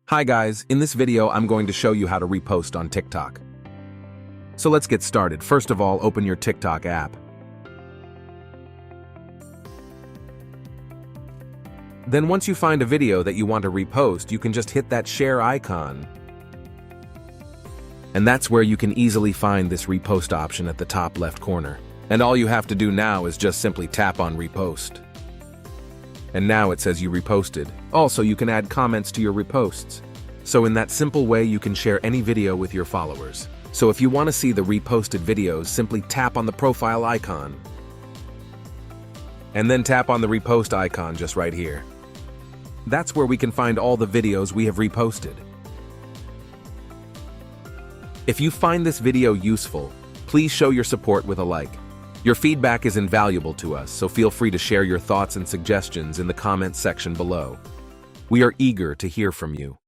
Hi guys, in this video I'm going to show you how to repost on TikTok. So let's get started. First of all, open your TikTok app. Then once you find a video that you want to repost, you can just hit that share icon. And that's where you can easily find this repost option at the top left corner. And all you have to do now is just simply tap on repost. And now it says you reposted. Also, you can add comments to your reposts. So in that simple way, you can share any video with your followers. So if you want to see the reposted videos, simply tap on the profile icon. And then tap on the repost icon just right here. That's where we can find all the videos we have reposted. If you find this video useful, please show your support with a like. Your feedback is invaluable to us, so feel free to share your thoughts and suggestions in the comments section below. We are eager to hear from you.